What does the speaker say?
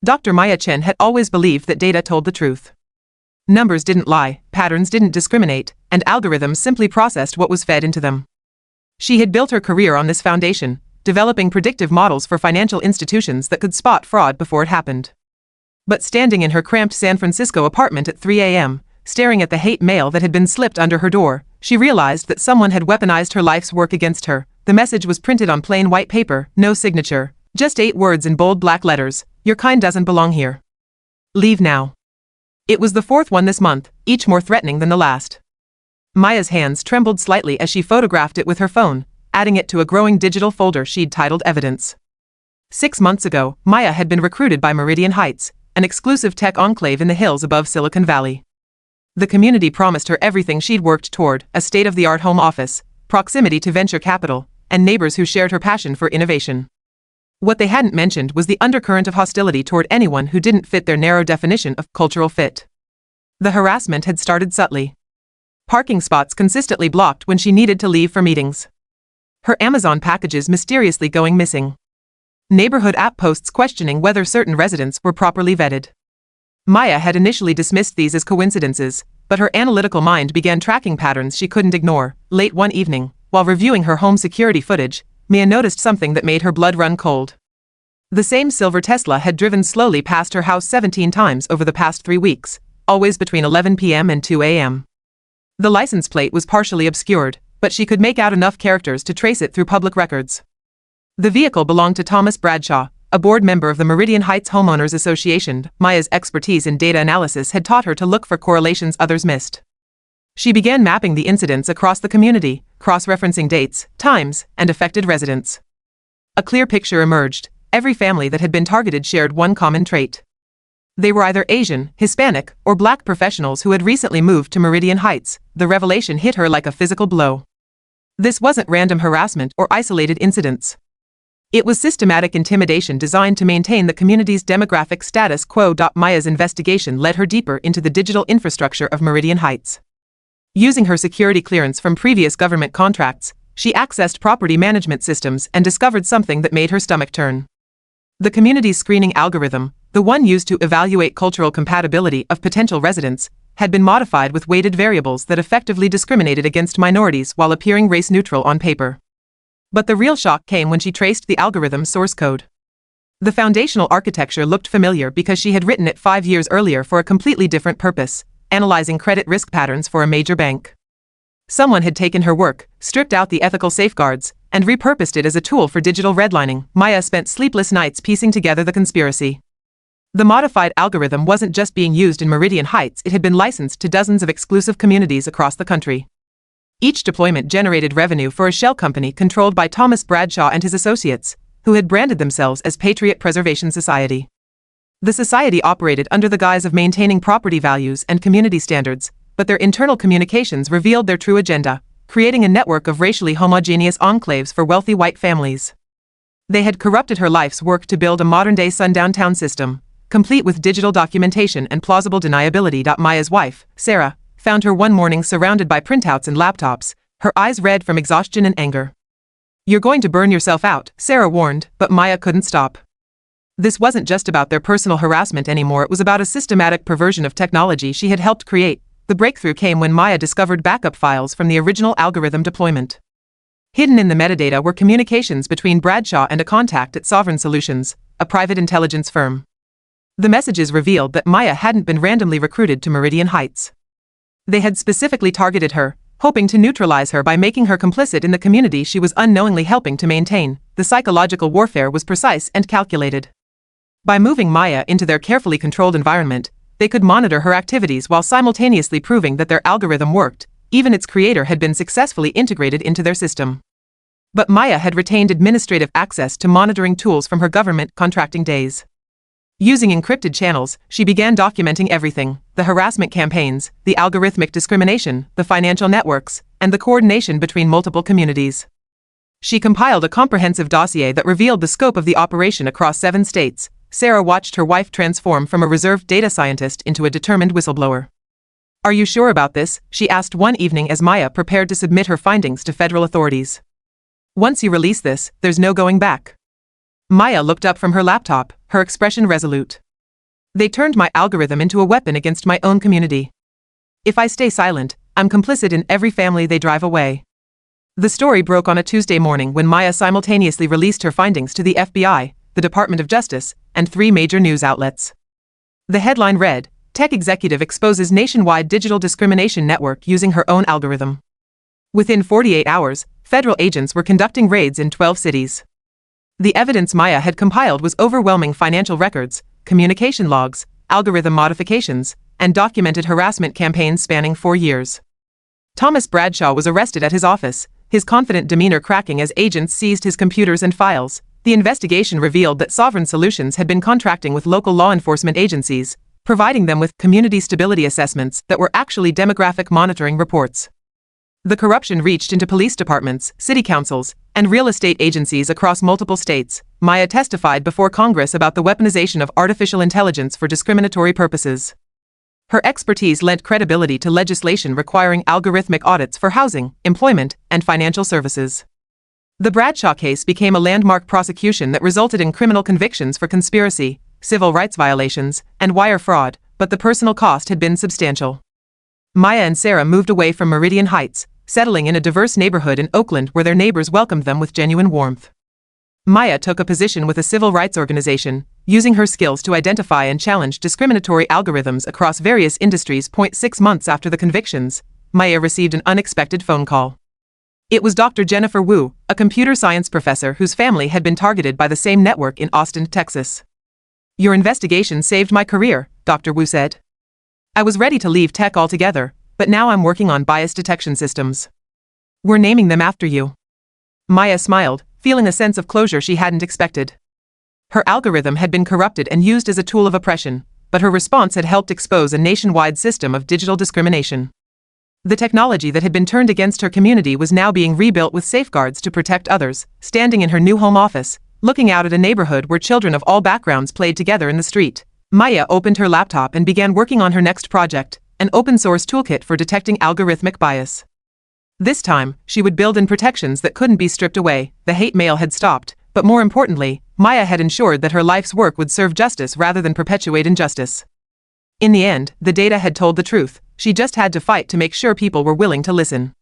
Dr. Maya Chen had always believed that data told the truth. Numbers didn't lie, patterns didn't discriminate, and algorithms simply processed what was fed into them. She had built her career on this foundation, developing predictive models for financial institutions that could spot fraud before it happened. But standing in her cramped San Francisco apartment at 3 a.m., staring at the hate mail that had been slipped under her door, she realized that someone had weaponized her life's work against her. The message was printed on plain white paper, no signature, just 8 words in bold black letters: "Your kind doesn't belong here. Leave now." It was the 4th one this month, each more threatening than the last. Maya's hands trembled slightly as she photographed it with her phone, adding it to a growing digital folder she'd titled Evidence. 6 months ago, Maya had been recruited by Meridian Heights, an exclusive tech enclave in the hills above Silicon Valley. The community promised her everything she'd worked toward: a state-of-the-art home office, proximity to venture capital, and neighbors who shared her passion for innovation. What they hadn't mentioned was the undercurrent of hostility toward anyone who didn't fit their narrow definition of cultural fit. The harassment had started subtly. Parking spots consistently blocked when she needed to leave for meetings. Her Amazon packages mysteriously going missing. Neighborhood app posts questioning whether certain residents were properly vetted. Maya had initially dismissed these as coincidences, but her analytical mind began tracking patterns she couldn't ignore. Late one evening, while reviewing her home security footage, Maya noticed something that made her blood run cold. The same silver Tesla had driven slowly past her house 17 times over the past 3 weeks, always between 11 p.m. and 2 a.m. The license plate was partially obscured, but she could make out enough characters to trace it through public records. The vehicle belonged to Thomas Bradshaw, a board member of the Meridian Heights Homeowners Association. Maya's expertise in data analysis had taught her to look for correlations others missed. She began mapping the incidents across the community, cross-referencing dates, times, and affected residents. A clear picture emerged. Every family that had been targeted shared one common trait. They were either Asian, Hispanic, or Black professionals who had recently moved to Meridian Heights. The revelation hit her like a physical blow. This wasn't random harassment or isolated incidents. It was systematic intimidation designed to maintain the community's demographic status quo. Maya's investigation led her deeper into the digital infrastructure of Meridian Heights. Using her security clearance from previous government contracts, she accessed property management systems and discovered something that made her stomach turn. The community's screening algorithm, the one used to evaluate cultural compatibility of potential residents, had been modified with weighted variables that effectively discriminated against minorities while appearing race-neutral on paper. But the real shock came when she traced the algorithm's source code. The foundational architecture looked familiar because she had written it 5 years earlier for a completely different purpose: analyzing credit risk patterns for a major bank. Someone had taken her work, stripped out the ethical safeguards, and repurposed it as a tool for digital redlining. Maya spent sleepless nights piecing together the conspiracy. The modified algorithm wasn't just being used in Meridian Heights, it had been licensed to dozens of exclusive communities across the country. Each deployment generated revenue for a shell company controlled by Thomas Bradshaw and his associates, who had branded themselves as Patriot Preservation Society. The society operated under the guise of maintaining property values and community standards, but their internal communications revealed their true agenda: creating a network of racially homogeneous enclaves for wealthy white families. They had corrupted her life's work to build a modern-day sundown town system, complete with digital documentation and plausible deniability. Maya's wife, Sarah, found her one morning surrounded by printouts and laptops, her eyes red from exhaustion and anger. "You're going to burn yourself out," Sarah warned, but Maya couldn't stop. This wasn't just about their personal harassment anymore, it was about a systematic perversion of technology she had helped create. The breakthrough came when Maya discovered backup files from the original algorithm deployment. Hidden in the metadata were communications between Bradshaw and a contact at Sovereign Solutions, a private intelligence firm. The messages revealed that Maya hadn't been randomly recruited to Meridian Heights. They had specifically targeted her, hoping to neutralize her by making her complicit in the community she was unknowingly helping to maintain. The psychological warfare was precise and calculated. By moving Maya into their carefully controlled environment, they could monitor her activities while simultaneously proving that their algorithm worked. Even its creator had been successfully integrated into their system. But Maya had retained administrative access to monitoring tools from her government contracting days. Using encrypted channels, she began documenting everything: the harassment campaigns, the algorithmic discrimination, the financial networks, and the coordination between multiple communities. She compiled a comprehensive dossier that revealed the scope of the operation across 7 states. Sarah watched her wife transform from a reserved data scientist into a determined whistleblower. "Are you sure about this?" she asked one evening as Maya prepared to submit her findings to federal authorities. "Once you release this, there's no going back." Maya looked up from her laptop, her expression resolute. They turned my algorithm into a weapon against my own community. If I stay silent, I'm complicit in every family they drive away. The story broke on a Tuesday morning when Maya simultaneously released her findings to the FBI, the Department of Justice, and 3 major news outlets. The headline read, "Tech Executive Exposes Nationwide Digital Discrimination Network Using Her Own Algorithm." Within 48 hours, federal agents were conducting raids in 12 cities. The evidence Maya had compiled was overwhelming: financial records, communication logs, algorithm modifications, and documented harassment campaigns spanning 4 years. Thomas Bradshaw was arrested at his office, his confident demeanor cracking as agents seized his computers and files. The investigation revealed that Sovereign Solutions had been contracting with local law enforcement agencies, providing them with community stability assessments that were actually demographic monitoring reports. The corruption reached into police departments, city councils, and real estate agencies across multiple states. Maya testified before Congress about the weaponization of artificial intelligence for discriminatory purposes. Her expertise lent credibility to legislation requiring algorithmic audits for housing, employment, and financial services. The Bradshaw case became a landmark prosecution that resulted in criminal convictions for conspiracy, civil rights violations, and wire fraud, but the personal cost had been substantial. Maya and Sarah moved away from Meridian Heights, settling in a diverse neighborhood in Oakland where their neighbors welcomed them with genuine warmth. Maya took a position with a civil rights organization, using her skills to identify and challenge discriminatory algorithms across various industries. 6 months after the convictions, Maya received an unexpected phone call. It was Dr. Jennifer Wu, a computer science professor whose family had been targeted by the same network in Austin, Texas. "Your investigation saved my career," Dr. Wu said. "I was ready to leave tech altogether, but now I'm working on bias detection systems. We're naming them after you." Maya smiled, feeling a sense of closure she hadn't expected. Her algorithm had been corrupted and used as a tool of oppression, but her response had helped expose a nationwide system of digital discrimination. The technology that had been turned against her community was now being rebuilt with safeguards to protect others. Standing in her new home office, looking out at a neighborhood where children of all backgrounds played together in the street, Maya opened her laptop and began working on her next project, an open-source toolkit for detecting algorithmic bias. This time, she would build in protections that couldn't be stripped away. The hate mail had stopped, but more importantly, Maya had ensured that her life's work would serve justice rather than perpetuate injustice. In the end, the data had told the truth. She just had to fight to make sure people were willing to listen.